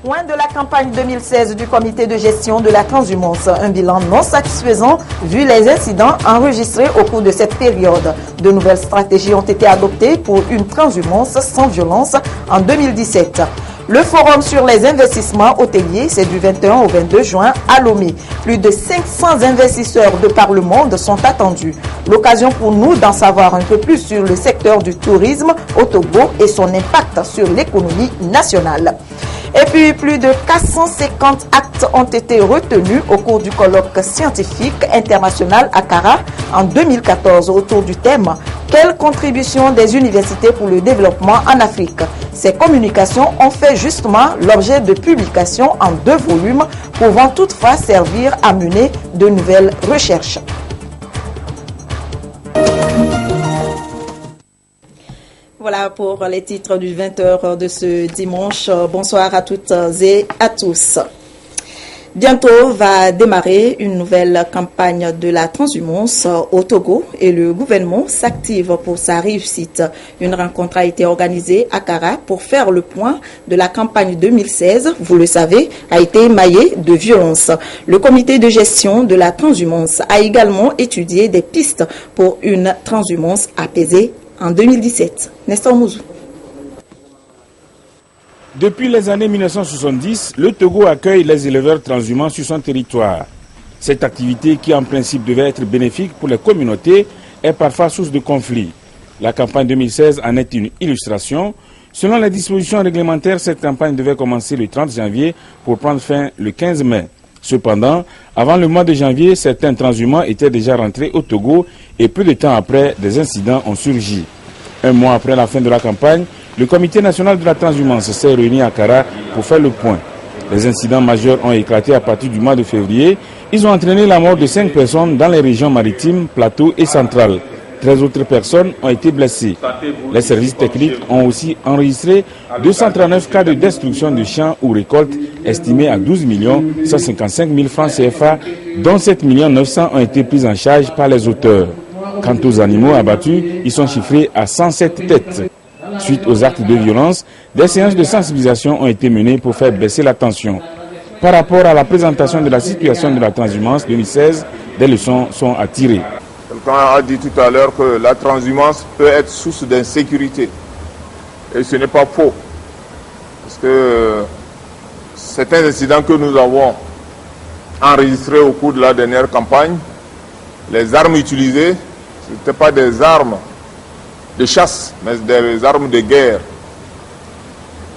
Point de la campagne 2016 du comité de gestion de la transhumance. Un bilan non satisfaisant vu les incidents enregistrés au cours de cette période. De nouvelles stratégies ont été adoptées pour une transhumance sans violence en 2017. Le forum sur les investissements hôteliers, c'est du 21 au 22 juin à Lomé. Plus de 500 investisseurs de par le monde sont attendus. L'occasion pour nous d'en savoir un peu plus sur le secteur du tourisme au Togo et son impact sur l'économie nationale. Et puis, plus de 450 actes ont été retenus au cours du colloque scientifique international Akara en 2014 autour du thème « Quelle contribution des universités pour le développement en Afrique ?» Ces communications ont fait justement l'objet de publications en 2 volumes pouvant toutefois servir à mener de nouvelles recherches. Voilà pour les titres du 20h de ce dimanche. Bonsoir à toutes et à tous. Bientôt va démarrer une nouvelle campagne de la transhumance au Togo et le gouvernement s'active pour sa réussite. Une rencontre a été organisée à Akara pour faire le point de la campagne 2016. Vous le savez, a été émaillée de violence. Le comité de gestion de la transhumance a également étudié des pistes pour une transhumance apaisée en 2017. Nestor Mouzou. Depuis les années 1970, le Togo accueille les éleveurs transhumants sur son territoire. Cette activité, qui en principe devait être bénéfique pour les communautés, est parfois source de conflits. La campagne 2016 en est une illustration. Selon les dispositions réglementaires, cette campagne devait commencer le 30 janvier pour prendre fin le 15 mai. Cependant, avant le mois de janvier, certains transhumants étaient déjà rentrés au Togo et peu de temps après, des incidents ont surgi. Un mois après la fin de la campagne, le comité national de la transhumance s'est réuni à Akara pour faire le point. Les incidents majeurs ont éclaté à partir du mois de février. Ils ont entraîné la mort de 5 personnes dans les régions maritimes, plateaux et centrales. 13 autres personnes ont été blessées. Les services techniques ont aussi enregistré 239 cas de destruction de champs ou récoltes estimés à 12 155 000 francs CFA, dont 7 900 000 ont été pris en charge par les auteurs. Quant aux animaux abattus, ils sont chiffrés à 107 têtes. Suite aux actes de violence, des séances de sensibilisation ont été menées pour faire baisser la tension. Par rapport à la présentation de la situation de la transhumance 2016, des leçons sont à tirer. Quelqu'un a dit tout à l'heure que la transhumance peut être source d'insécurité. Et ce n'est pas faux. Parce que certains incidents que nous avons enregistrés au cours de la dernière campagne, les armes utilisées, ce n'étaient pas des armes de chasse, mais des armes de guerre.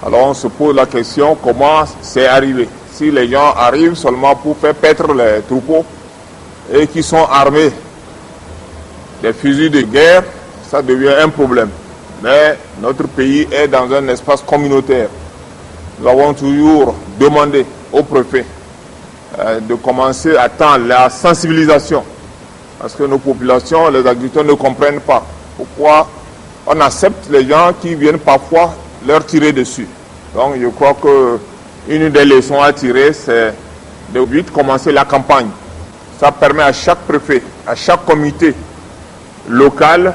Alors on se pose la question, comment c'est arrivé? Si les gens arrivent seulement pour faire paître les troupeaux et qui sont armés des fusils de guerre, ça devient un problème. Mais notre pays est dans un espace communautaire. Nous avons toujours demandé au préfet de commencer à temps la sensibilisation. Parce que nos populations, les agriculteurs ne comprennent pas pourquoi on accepte les gens qui viennent parfois leur tirer dessus. Donc je crois qu'une des leçons à tirer, c'est de vite commencer la campagne. Ça permet à chaque préfet, à chaque comité local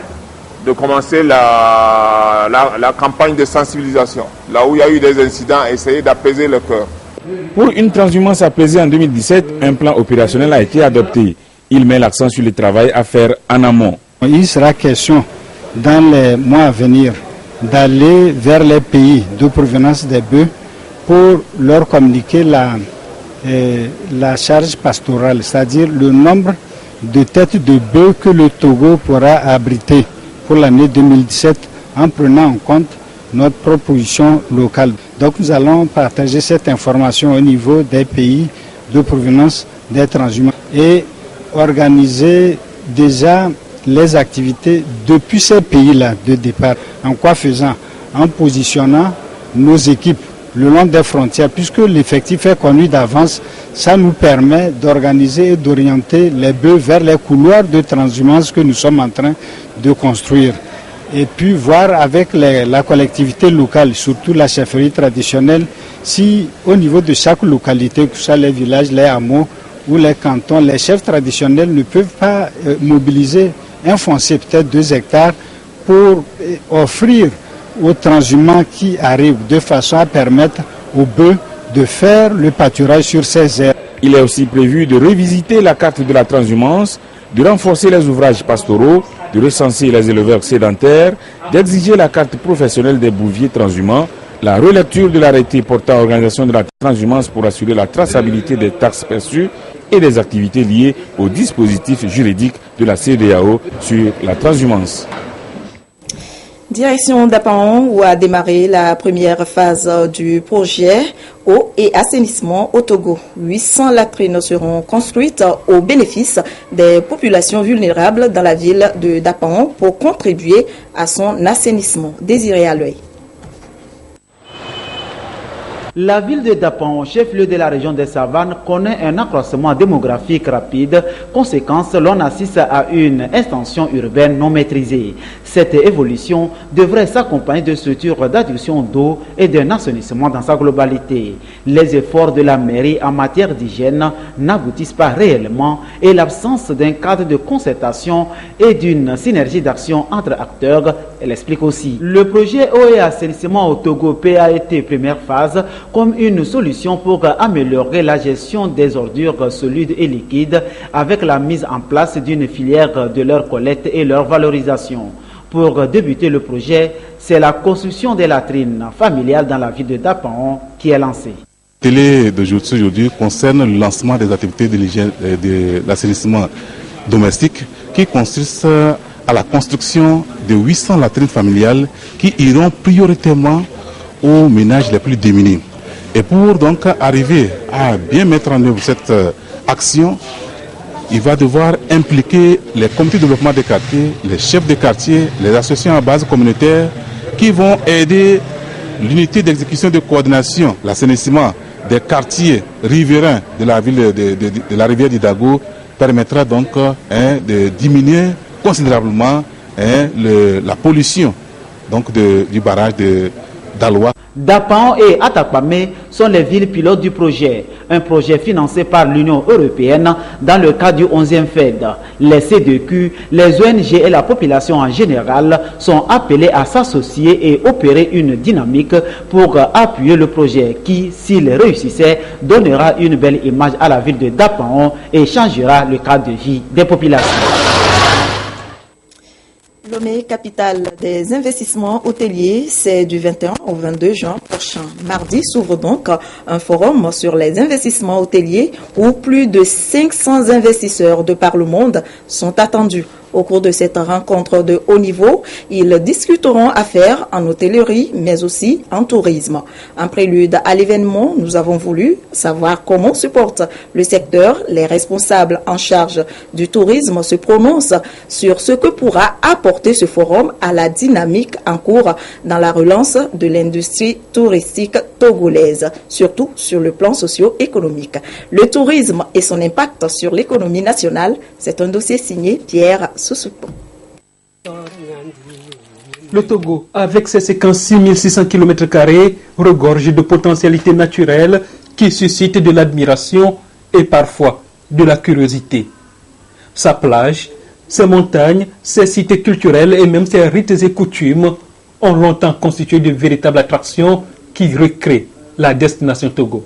de commencer la campagne de sensibilisation. Là où il y a eu des incidents, essayer d'apaiser le cœur. Pour une transhumance apaisée en 2017, un plan opérationnel a été adopté. Il met l'accent sur le travail à faire en amont. Il sera question dans les mois à venir d'aller vers les pays de provenance des bœufs pour leur communiquer la charge pastorale, c'est-à-dire le nombre de têtes de bœufs que le Togo pourra abriter pour l'année 2017 en prenant en compte notre proposition locale. Donc nous allons partager cette information au niveau des pays de provenance des transhumants et organiser déjà les activités depuis ces pays-là de départ. En quoi faisant? En positionnant nos équipes le long des frontières, puisque l'effectif est connu d'avance, ça nous permet d'organiser et d'orienter les bœufs vers les couloirs de transhumance que nous sommes en train de construire. Et puis voir avec la collectivité locale, surtout la chefferie traditionnelle, si au niveau de chaque localité, que ce soit les villages, les hameaux ou les cantons, les chefs traditionnels ne peuvent pas mobiliser un foncier, peut-être 2 hectares, pour offrir aux transhumants qui arrivent de façon à permettre aux bœufs de faire le pâturage sur ces aires. Il est aussi prévu de revisiter la carte de la transhumance, de renforcer les ouvrages pastoraux, de recenser les éleveurs sédentaires, d'exiger la carte professionnelle des bouviers transhumants, la relecture de l'arrêté portant organisation de la transhumance pour assurer la traçabilité des taxes perçues et des activités liées au dispositif juridique de la CEDEAO sur la transhumance. Direction d'Apaon où a démarré la première phase du projet eau et assainissement au Togo. 800 latrines seront construites au bénéfice des populations vulnérables dans la ville de d'Apaon pour contribuer à son assainissement. Désiré à l'œil. La ville de Dapan, chef-lieu de la région des Savanes, connaît un accroissement démographique rapide. Conséquence, l'on assiste à une extension urbaine non maîtrisée. Cette évolution devrait s'accompagner de structures d'adduction d'eau et d'un assainissement dans sa globalité. Les efforts de la mairie en matière d'hygiène n'aboutissent pas réellement et l'absence d'un cadre de concertation et d'une synergie d'action entre acteurs, elle explique aussi. Le projet eau et assainissement au Togo PAET première phase comme une solution pour améliorer la gestion des ordures solides et liquides avec la mise en place d'une filière de leur collecte et leur valorisation. Pour débuter le projet, c'est la construction des latrines familiales dans la ville de Dapan qui est lancée. La télé d'aujourd'hui concerne le lancement des activités de l'assainissement domestique qui consiste à la construction de 800 latrines familiales qui iront prioritairement aux ménages les plus démunis. Et pour donc arriver à bien mettre en œuvre cette action, il va devoir impliquer les comités de développement des quartiers, les chefs de quartier, les associations à base communautaire qui vont aider l'unité d'exécution de coordination, l'assainissement des quartiers riverains de la ville de la rivière d'Idago permettra donc de diminuer considérablement la pollution donc du barrage d'Aloa. Dapan et Atapamé sont les villes pilotes du projet, un projet financé par l'Union européenne dans le cadre du 11e FED. Les CDQ, les ONG et la population en général sont appelés à s'associer et opérer une dynamique pour appuyer le projet qui, s'il réussissait, donnera une belle image à la ville de Dapan et changera le cadre de vie des populations. Lomé, capitale des investissements hôteliers, c'est du 21 au 22 juin prochain. Mardi s'ouvre donc un forum sur les investissements hôteliers où plus de 500 investisseurs de par le monde sont attendus. Au cours de cette rencontre de haut niveau, ils discuteront affaires en hôtellerie, mais aussi en tourisme. En prélude à l'événement, nous avons voulu savoir comment se porte le secteur. Les responsables en charge du tourisme se prononcent sur ce que pourra apporter ce forum à la dynamique en cours dans la relance de l'industrie touristique togolaise, surtout sur le plan socio-économique. Le tourisme et son impact sur l'économie nationale, c'est un dossier signé Pierre Soussoupo. Le Togo, avec ses 56 600 km², regorge de potentialités naturelles qui suscitent de l'admiration et parfois de la curiosité. Sa plage, ses montagnes, ses cités culturelles et même ses rites et coutumes ont longtemps constitué de véritables attractions qui recréent la destination Togo.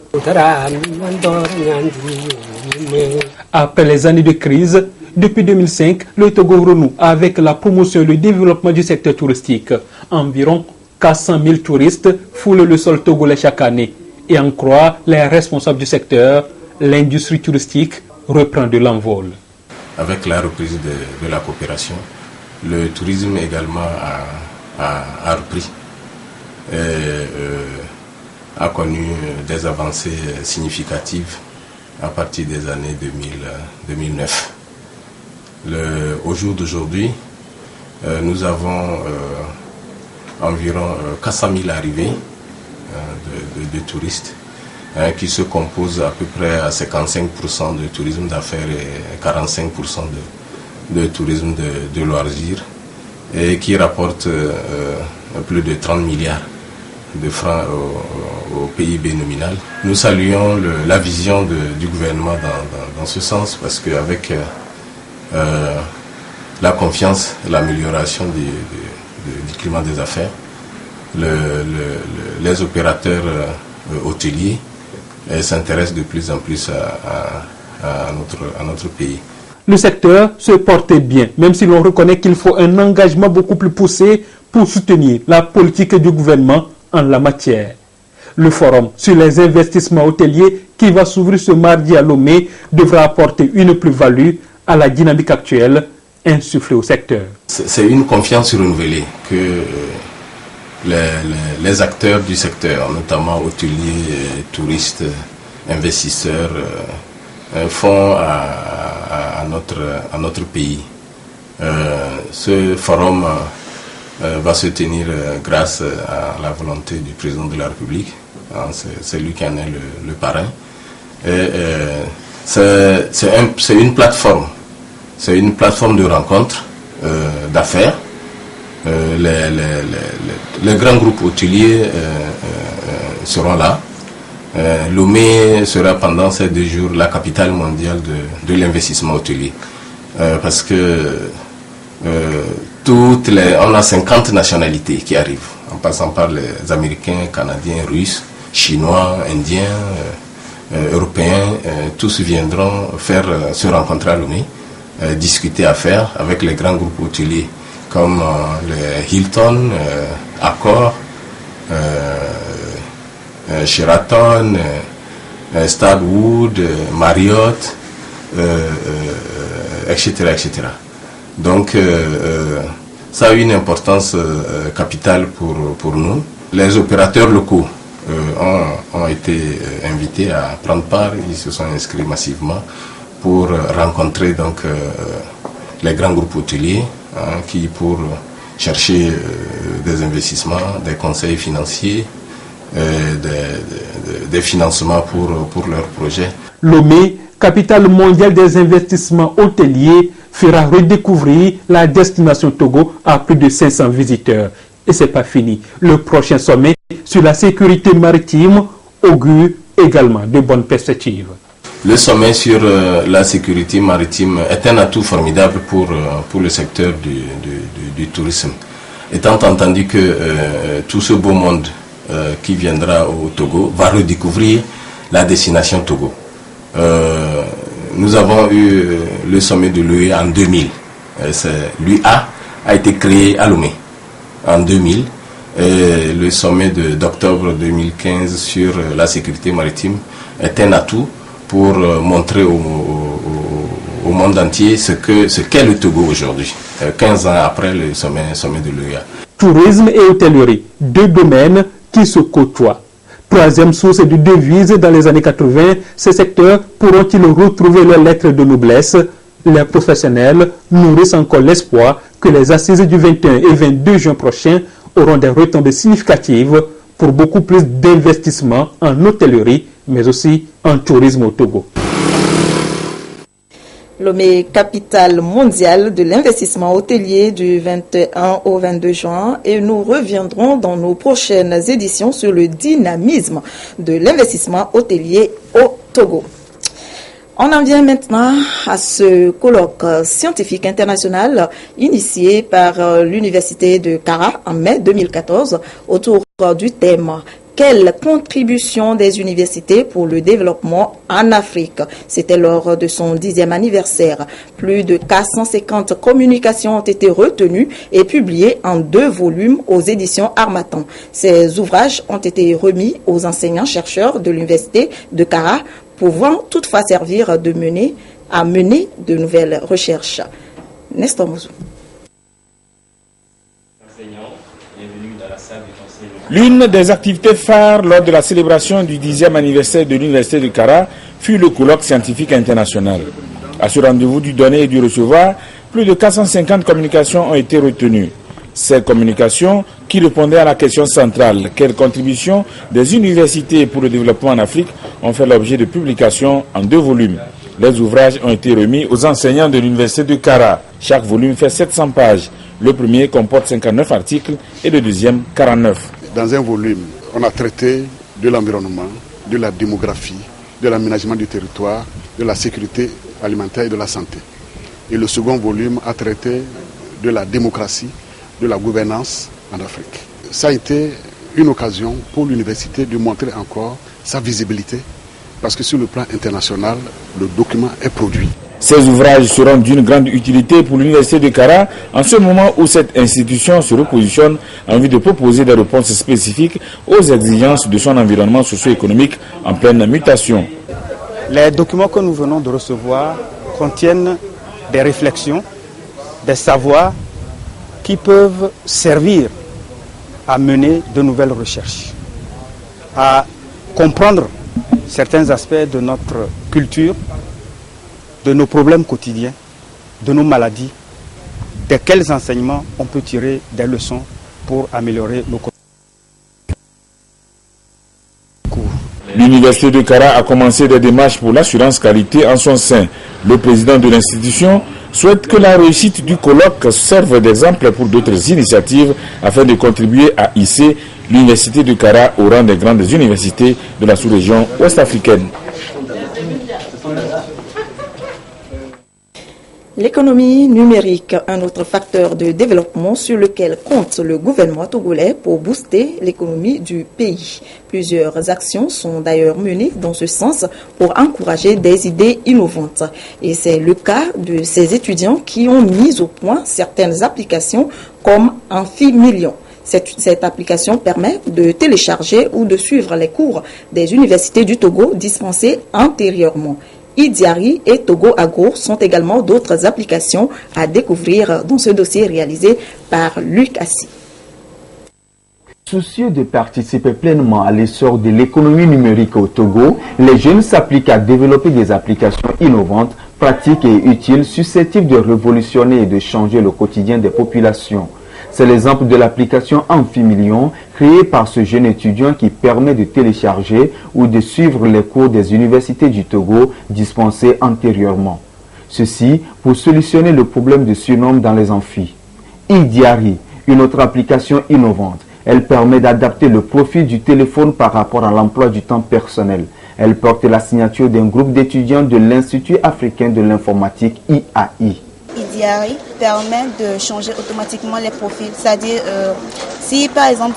Après les années de crise, depuis 2005, le Togo renoue avec la promotion et le développement du secteur touristique. Environ 400 000 touristes foulent le sol togolais chaque année. Et en croire les responsables du secteur, l'industrie touristique reprend de l'envol. Avec la reprise de la coopération, le tourisme également a repris et a connu des avancées significatives à partir des années 2009. Au jour d'aujourd'hui, nous avons environ 400 000 arrivées de touristes qui se composent à peu près à 55% de tourisme d'affaires et 45% de tourisme de loisirs et qui rapportent plus de 30 milliards de francs au PIB nominal. Nous saluons la vision du gouvernement dans ce sens parce qu'avec la confiance et l'amélioration du climat des affaires, les opérateurs hôteliers s'intéressent de plus en plus à notre pays. Le secteur se portait bien, même si l'on reconnaît qu'il faut un engagement beaucoup plus poussé pour soutenir la politique du gouvernement en la matière. Le forum sur les investissements hôteliers qui va s'ouvrir ce mardi à Lomé devra apporter une plus-value à la dynamique actuelle insufflée au secteur. C'est une confiance renouvelée que les acteurs du secteur, notamment hôteliers, touristes, investisseurs, font à notre pays. Ce forum va se tenir grâce à la volonté du président de la République. C'est lui qui en est le parrain. C'est une plateforme. C'est une plateforme de rencontres, d'affaires. Les grands groupes hôteliers seront là. Lomé sera pendant ces 2 jours la capitale mondiale de l'investissement hôtelier. Parce que on a 50 nationalités qui arrivent, en passant par les Américains, Canadiens, Russes, Chinois, Indiens, Européens. Tous viendront se rencontrer à Lomé, discuter affaires avec les grands groupes hôteliers comme les Hilton, Accor, Sheraton, Starwood, Marriott, etc., etc. Donc, ça a une importance capitale pour nous. Les opérateurs locaux ont été invités à prendre part. Ils se sont inscrits massivement pour rencontrer donc les grands groupes hôteliers qui, pour chercher des investissements, des conseils financiers, des financements pour leurs projets. Lomé, capitale mondiale des investissements hôteliers, fera redécouvrir la destination Togo à plus de 500 visiteurs. Et c'est pas fini. Le prochain sommet sur la sécurité maritime augure également de bonnes perspectives. Le sommet sur la sécurité maritime est un atout formidable pour le secteur du tourisme. Étant entendu que tout ce beau monde qui viendra au Togo va redécouvrir la destination Togo. Nous avons eu le sommet de l'UA en 2000. L'UA a été créé à Lomé en 2000. Et le sommet d'octobre 2015 sur la sécurité maritime est un atout pour montrer au monde entier ce qu'est le Togo aujourd'hui, 15 ans après le sommet de l'UA. Tourisme et hôtellerie, 2 domaines qui se côtoient. Troisième source de devises dans les années 80, ces secteurs pourront-ils retrouver leurs lettres de noblesse? Les professionnels nourrissent encore l'espoir que les assises du 21 et 22 juin prochains auront des retombées significatives pour beaucoup plus d'investissements en hôtellerie, mais aussi en tourisme au Togo. Lomé, capitale mondiale de l'investissement hôtelier du 21 au 22 juin, et nous reviendrons dans nos prochaines éditions sur le dynamisme de l'investissement hôtelier au Togo. On en vient maintenant à ce colloque scientifique international initié par l'Université de Kara en mai 2014 autour du thème « Quelle contribution des universités pour le développement en Afrique ?» C'était lors de son 10e anniversaire. Plus de 450 communications ont été retenues et publiées en 2 volumes aux éditions Harmattan. Ces ouvrages ont été remis aux enseignants-chercheurs de l'Université de Kara, pouvant toutefois servir à mener de nouvelles recherches. Nestor Mouzou. L'une des activités phares lors de la célébration du 10e anniversaire de l'Université de Kara fut le colloque scientifique international. À ce rendez-vous du donner et du recevoir, plus de 450 communications ont été retenues. Ces communications qui répondaient à la question centrale, quelle contribution des universités pour le développement en Afrique, ont fait l'objet de publications en 2 volumes. Les ouvrages ont été remis aux enseignants de l'Université de Kara. Chaque volume fait 700 pages. Le premier comporte 59 articles et le deuxième 49. Dans un volume, on a traité de l'environnement, de la démographie, de l'aménagement du territoire, de la sécurité alimentaire et de la santé. Et le second volume a traité de la démocratie, de la gouvernance en Afrique. Ça a été une occasion pour l'université de montrer encore sa visibilité parce que sur le plan international, le document est produit. Ces ouvrages seront d'une grande utilité pour l'Université de Kara en ce moment où cette institution se repositionne en vue de proposer des réponses spécifiques aux exigences de son environnement socio-économique en pleine mutation. Les documents que nous venons de recevoir contiennent des réflexions, des savoirs qui peuvent servir à mener de nouvelles recherches, à comprendre certains aspects de notre culture, de nos problèmes quotidiens, de nos maladies, de quels enseignements on peut tirer des leçons pour améliorer nos cours. L'Université de Kara a commencé des démarches pour l'assurance qualité en son sein. Le président de l'institution souhaite que la réussite du colloque serve d'exemple pour d'autres initiatives afin de contribuer à hisser l'Université de Kara au rang des grandes universités de la sous-région ouest-africaine. L'économie numérique, un autre facteur de développement sur lequel compte le gouvernement togolais pour booster l'économie du pays. Plusieurs actions sont d'ailleurs menées dans ce sens pour encourager des idées innovantes. Et c'est le cas de ces étudiants qui ont mis au point certaines applications comme Amphimillion. Cette application permet de télécharger ou de suivre les cours des universités du Togo dispensés antérieurement. Idiari et Togo Agro sont également d'autres applications à découvrir dans ce dossier réalisé par Luc Assi. Soucieux de participer pleinement à l'essor de l'économie numérique au Togo, les jeunes s'appliquent à développer des applications innovantes, pratiques et utiles susceptibles de révolutionner et de changer le quotidien des populations. C'est l'exemple de l'application Amphimillion créée par ce jeune étudiant qui permet de télécharger ou de suivre les cours des universités du Togo dispensés antérieurement. Ceci pour solutionner le problème de surnombre dans les amphis. Idiari, une autre application innovante. Elle permet d'adapter le profil du téléphone par rapport à l'emploi du temps personnel. Elle porte la signature d'un groupe d'étudiants de l'Institut africain de l'informatique IAI. Idiari permet de changer automatiquement les profils, c'est-à-dire si par exemple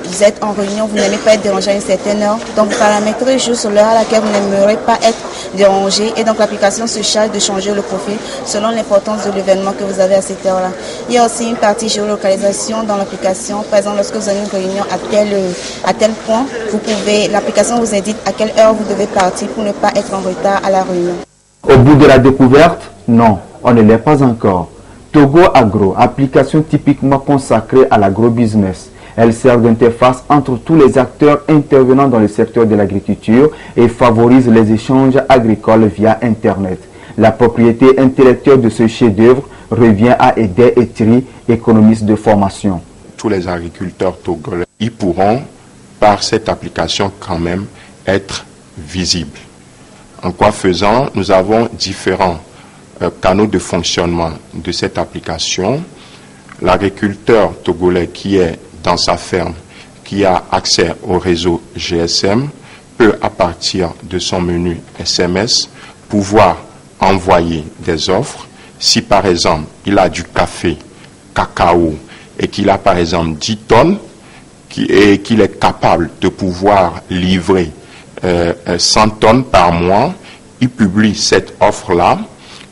vous êtes en réunion, vous n'aimez pas être dérangé à une certaine heure, donc vous paramétrez juste l'heure à laquelle vous n'aimerez pas être dérangé et donc l'application se charge de changer le profil selon l'importance de l'événement que vous avez à cette heure-là. Il y a aussi une partie géolocalisation dans l'application, par exemple lorsque vous avez une réunion à tel point, l'application vous indique à quelle heure vous devez partir pour ne pas être en retard à la réunion. Au bout de la découverte, non. On ne l'est pas encore. Togo Agro, application typiquement consacrée à l'agrobusiness. Elle sert d'interface entre tous les acteurs intervenant dans le secteur de l'agriculture et favorise les échanges agricoles via Internet. La propriété intellectuelle de ce chef-d'œuvre revient à Eder Etri, économiste de formation. Tous les agriculteurs togolais, ils pourront, par cette application quand même, être visibles. En quoi faisant, nous avons différents canaux de fonctionnement de cette application. L'agriculteur togolais qui est dans sa ferme, qui a accès au réseau GSM, peut à partir de son menu SMS pouvoir envoyer des offres. Si par exemple il a du café, cacao et qu'il a par exemple 10 tonnes et qu'il est capable de pouvoir livrer 100 tonnes par mois, il publie cette offre-là.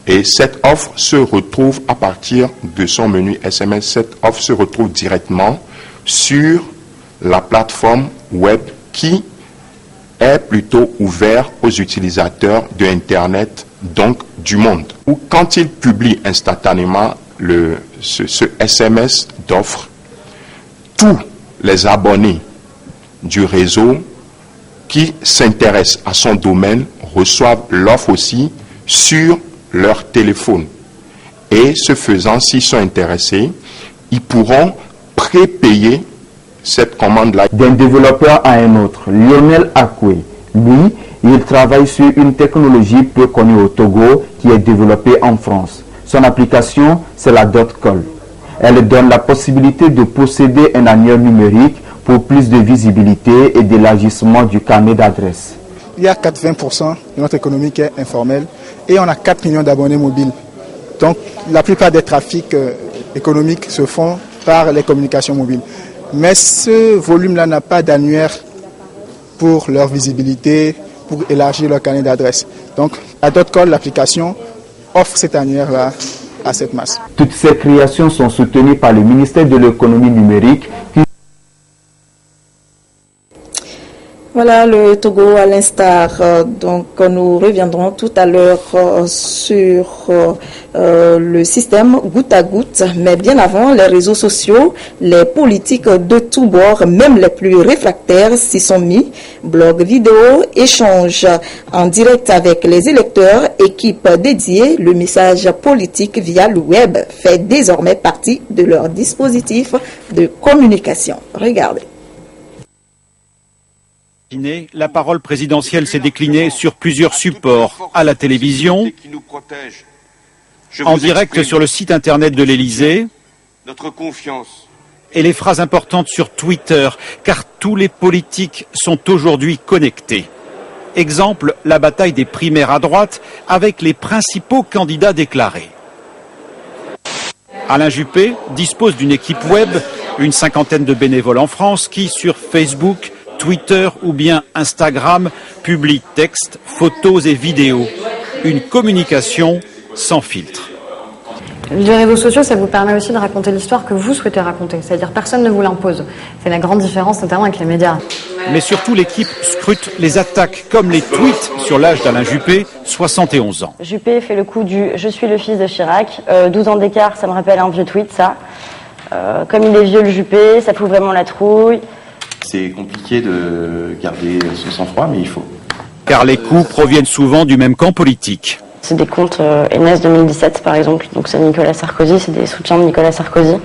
Et cette offre se retrouve à partir de son menu SMS. Cette offre se retrouve directement sur la plateforme web qui est plutôt ouverte aux utilisateurs de Internet, donc du monde. Ou quand il publie instantanément ce SMS d'offre, tous les abonnés du réseau qui s'intéressent à son domaine reçoivent l'offre aussi sur leur téléphone. Et ce faisant, s'ils sont intéressés, ils pourront prépayer cette commande-là. D'un développeur à un autre, Lionel Akwe, lui, il travaille sur une technologie peu connue au Togo qui est développée en France. Son application, c'est la .call. Elle donne la possibilité de posséder un annuaire numérique pour plus de visibilité et d'élargissement du carnet d'adresses. Il y a 80% de notre économie qui est informelle et on a 4 millions d'abonnés mobiles. Donc la plupart des trafics économiques se font par les communications mobiles. Mais ce volume-là n'a pas d'annuaire pour leur visibilité, pour élargir leur carnet d'adresses. Donc, AdotCall, l'application, offre cet annuaire-là à cette masse. Toutes ces créations sont soutenues par le ministère de l'économie numérique qui... Voilà le Togo à l'instar. Donc nous reviendrons tout à l'heure sur le système goutte à goutte. Mais bien avant, les réseaux sociaux, les politiques de tous bords, même les plus réfractaires, s'y sont mis. Blogs, vidéos, échanges en direct avec les électeurs, équipes dédiées. Le message politique via le web fait désormais partie de leur dispositif de communication. Regardez. La parole présidentielle s'est déclinée sur plusieurs supports, à la télévision, en direct sur le site internet de l'Élysée, et les phrases importantes sur Twitter, car tous les politiques sont aujourd'hui connectés. Exemple, la bataille des primaires à droite avec les principaux candidats déclarés. Alain Juppé dispose d'une équipe web, une cinquantaine de bénévoles en France qui, sur Facebook, Twitter ou bien Instagram, publie textes, photos et vidéos. Une communication sans filtre. Les réseaux sociaux, ça vous permet aussi de raconter l'histoire que vous souhaitez raconter. C'est-à-dire personne ne vous l'impose. C'est la grande différence, notamment avec les médias. Mais surtout, l'équipe scrute les attaques, comme les tweets sur l'âge d'Alain Juppé, 71 ans. Juppé fait le coup du « je suis le fils de Chirac ». 12 ans d'écart, ça me rappelle un vieux tweet, ça. Comme il est vieux, le Juppé, ça fout vraiment la trouille. C'est compliqué de garder son sang-froid, mais il faut. Car les coups proviennent souvent du même camp politique. C'est des comptes NS 2017, par exemple. Donc c'est Nicolas Sarkozy, c'est des soutiens de Nicolas Sarkozy.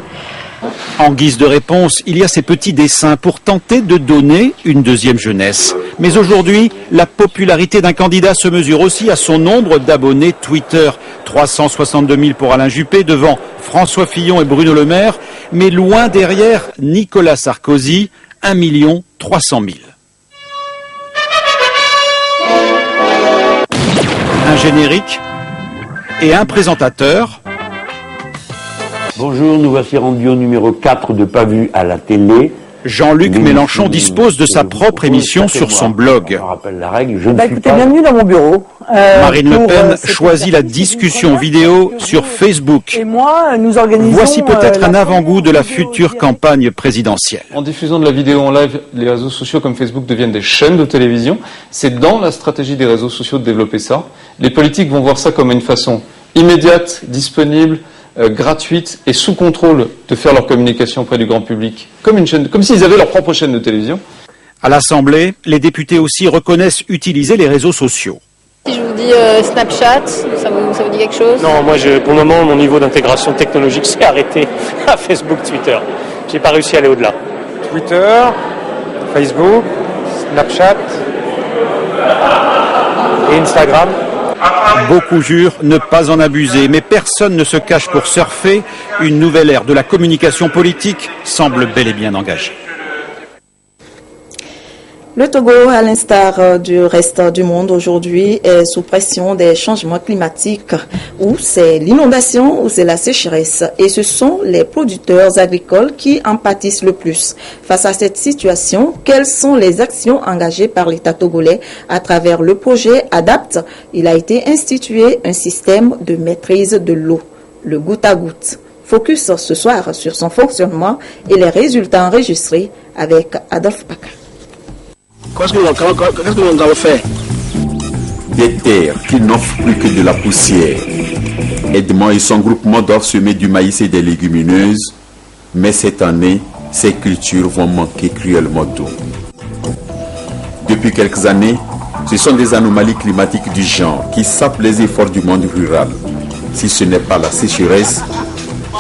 En guise de réponse, il y a ces petits dessins pour tenter de donner une deuxième jeunesse. Mais aujourd'hui, la popularité d'un candidat se mesure aussi à son nombre d'abonnés Twitter. 362 000 pour Alain Juppé, devant François Fillon et Bruno Le Maire, mais loin derrière Nicolas Sarkozy, 1 300 000. Un générique et un présentateur. Bonjour, nous voici rendus au numéro 4 de Pas vu à la télé. Jean-Luc Mélenchon dispose de sa propre émission sur son blog. Je rappelle la règle, je ne suis écoutez, pas... bienvenue dans mon bureau. Marine Le Pen choisit la discussion vidéo sur Facebook. Et moi, nous organisons... Voici peut-être un avant-goût de la future campagne présidentielle. En diffusant de la vidéo en live, les réseaux sociaux comme Facebook deviennent des chaînes de télévision. C'est dans la stratégie des réseaux sociaux de développer ça. Les politiques vont voir ça comme une façon immédiate, disponible, gratuite et sous contrôle de faire leur communication auprès du grand public, comme une chaîne, comme s'ils avaient leur propre chaîne de télévision. À l'Assemblée, les députés aussi reconnaissent utiliser les réseaux sociaux. Si je vous dis Snapchat, ça vous dit quelque chose? Non, moi pour le moment, mon niveau d'intégration technologique s'est arrêté à Facebook, Twitter. J'ai pas réussi à aller au-delà. Twitter, Facebook, Snapchat et Instagram. Beaucoup jurent ne pas en abuser, mais personne ne se cache pour surfer. Une nouvelle ère de la communication politique semble bel et bien engagée. Le Togo, à l'instar du reste du monde aujourd'hui, est sous pression des changements climatiques, où c'est l'inondation, ou c'est la sécheresse. Et ce sont les producteurs agricoles qui en pâtissent le plus. Face à cette situation, quelles sont les actions engagées par l'État togolais à travers le projet ADAPT? Il a été institué un système de maîtrise de l'eau, le goutte à goutte. Focus ce soir sur son fonctionnement et les résultats enregistrés avec Adolphe Paca. Qu'est-ce que nous allons faire? Des terres qui n'offrent plus que de la poussière. Edmond et son groupement doivent semer du maïs et des légumineuses, mais cette année, ces cultures vont manquer cruellement d'eau. Depuis quelques années, ce sont des anomalies climatiques du genre qui sapent les efforts du monde rural. Si ce n'est pas la sécheresse,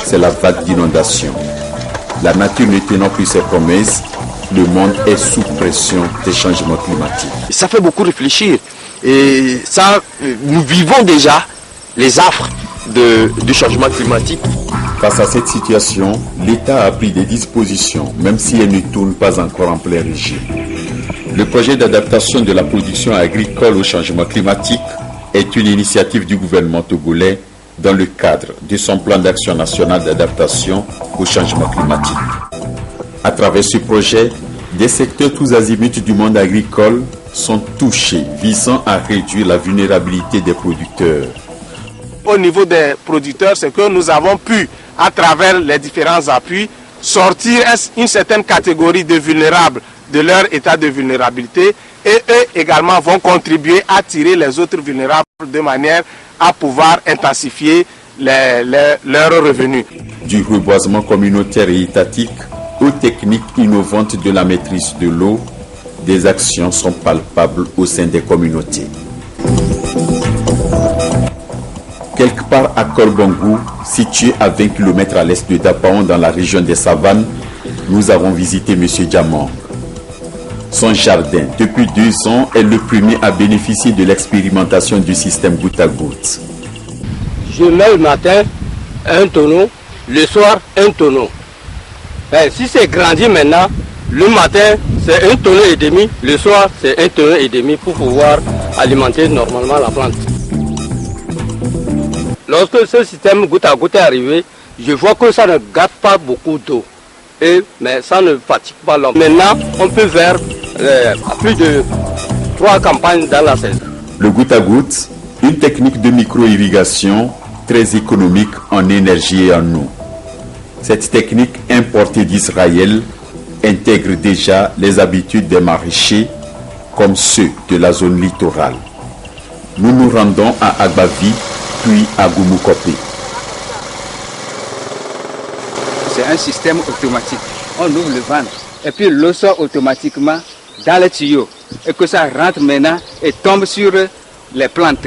c'est la vague d'inondation. La nature ne tenant plus ses promesses, le monde est sous pression des changements climatiques. Ça fait beaucoup réfléchir. Et ça, nous vivons déjà les affres du changement climatique. Face à cette situation, l'État a pris des dispositions, même si elles ne tournent pas encore en plein régime. Le projet d'adaptation de la production agricole au changement climatique est une initiative du gouvernement togolais dans le cadre de son plan d'action national d'adaptation au changement climatique. À travers ce projet, des secteurs tous azimuts du monde agricole sont touchés, visant à réduire la vulnérabilité des producteurs. Au niveau des producteurs, c'est que nous avons pu, à travers les différents appuis, sortir une certaine catégorie de vulnérables de leur état de vulnérabilité, et eux également vont contribuer à tirer les autres vulnérables de manière à pouvoir intensifier leurs revenus. Du reboisement communautaire et étatique aux techniques innovantes de la maîtrise de l'eau, des actions sont palpables au sein des communautés. Quelque part à Kolbongou, situé à 20 km à l'est de Dapaon dans la région des Savanes, nous avons visité M. Diamant. Son jardin, depuis 2 ans, est le premier à bénéficier de l'expérimentation du système goutte à goutte. Je mets le matin un tonneau, le soir un tonneau. Si c'est grandi maintenant, le matin c'est 1,5 tonneau, le soir c'est 1,5 tonneau pour pouvoir alimenter normalement la plante. Lorsque ce système goutte à goutte est arrivé, je vois que ça ne gâte pas beaucoup d'eau, mais ça ne fatigue pas l'homme. Maintenant, on peut faire plus de 3 campagnes dans la saison. Le goutte à goutte, une technique de micro-irrigation très économique en énergie et en eau. Cette technique importée d'Israël intègre déjà les habitudes des maraîchers comme ceux de la zone littorale. Nous nous rendons à Agbavi, puis à Goumoukopi. C'est un système automatique. On ouvre le ventre et puis l'eau sort automatiquement dans les tuyaux et que ça rentre maintenant et tombe sur les plantes.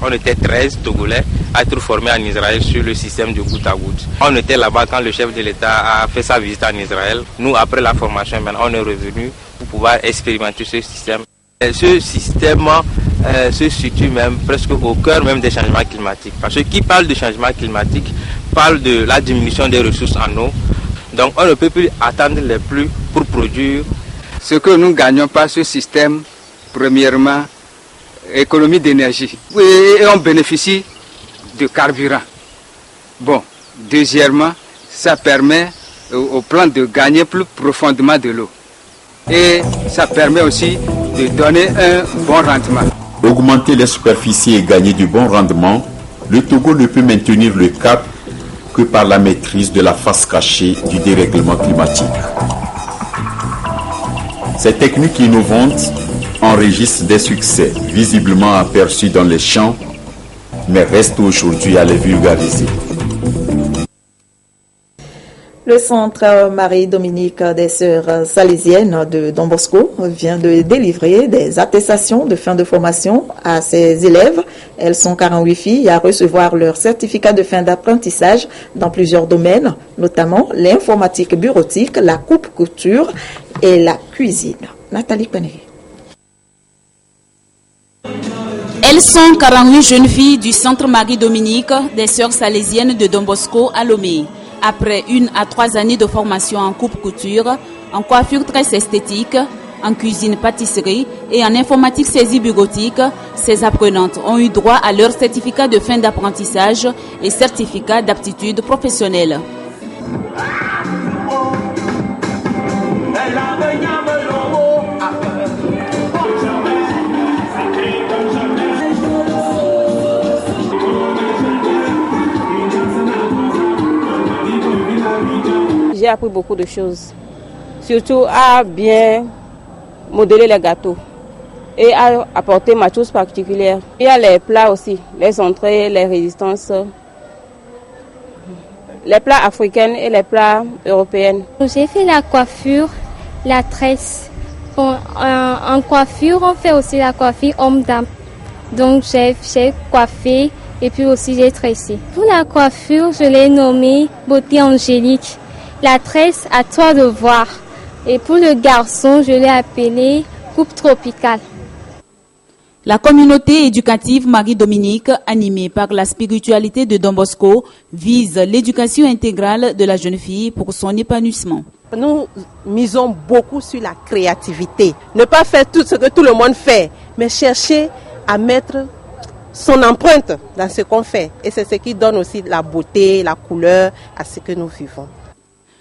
On était 13 Togolais à être formés en Israël sur le système de goutte à goutte. On était là-bas quand le chef de l'État a fait sa visite en Israël. Nous, après la formation, maintenant, on est revenu pour pouvoir expérimenter ce système. Et ce système se situe même presque au cœur même des changements climatiques. Parce que qui parle de changement climatique parle de la diminution des ressources en eau. Donc on ne peut plus attendre les pluies pour produire. Ce que nous gagnons par ce système, premièrement, économie d'énergie. Et on bénéficie de carburant. Bon, deuxièmement, ça permet aux plantes de gagner plus profondément de l'eau. Et ça permet aussi de donner un bon rendement. Augmenter les superficies et gagner du bon rendement, le Togo ne peut maintenir le cap que par la maîtrise de la face cachée du dérèglement climatique. Ces techniques innovantes enregistrent des succès visiblement aperçus dans les champs, mais restent aujourd'hui à les vulgariser. Le centre Marie-Dominique des Sœurs Salésiennes de Don Bosco vient de délivrer des attestations de fin de formation à ses élèves. Elles sont 48 filles à recevoir leur certificat de fin d'apprentissage dans plusieurs domaines, notamment l'informatique bureautique, la coupe-couture et la cuisine. Nathalie Pennery. Elles sont 48 jeunes filles du centre Marie-Dominique des Sœurs Salésiennes de Don Bosco à Lomé. Après 1 à 3 années de formation en coupe-couture, en coiffure très esthétique, en cuisine-pâtisserie et en informatique saisie bureautique, ces apprenantes ont eu droit à leur certificat de fin d'apprentissage et certificat d'aptitude professionnelle. J'ai appris beaucoup de choses, surtout à bien modeler les gâteaux et à apporter ma chose particulière. Il y a les plats aussi, les entrées, les résistances, les plats africains et les plats européens. J'ai fait la coiffure, la tresse. Bon, en coiffure, on fait aussi la coiffure homme-dame. Donc j'ai coiffé et puis aussi j'ai tressé. Pour la coiffure, je l'ai nommée beauté angélique. La tresse, à toi de voir. Et pour le garçon, je l'ai appelé coupe tropicale. La communauté éducative Marie-Dominique, animée par la spiritualité de Don Bosco, vise l'éducation intégrale de la jeune fille pour son épanouissement. Nous misons beaucoup sur la créativité. Ne pas faire tout ce que tout le monde fait, mais chercher à mettre son empreinte dans ce qu'on fait. Et c'est ce qui donne aussi la beauté, la couleur à ce que nous vivons.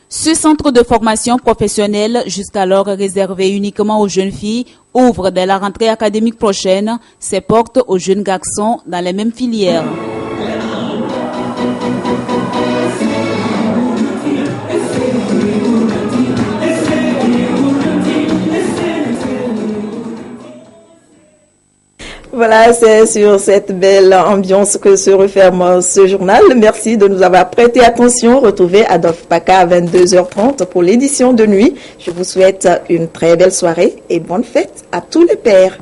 Ce centre de formation professionnelle, jusqu'alors réservé uniquement aux jeunes filles, ouvre dès la rentrée académique prochaine ses portes aux jeunes garçons dans les mêmes filières. Voilà, c'est sur cette belle ambiance que se referme ce journal. Merci de nous avoir prêté attention. Retrouvez Adolphe Paca à 22h30 pour l'édition de nuit. Je vous souhaite une très belle soirée et bonne fête à tous les pères.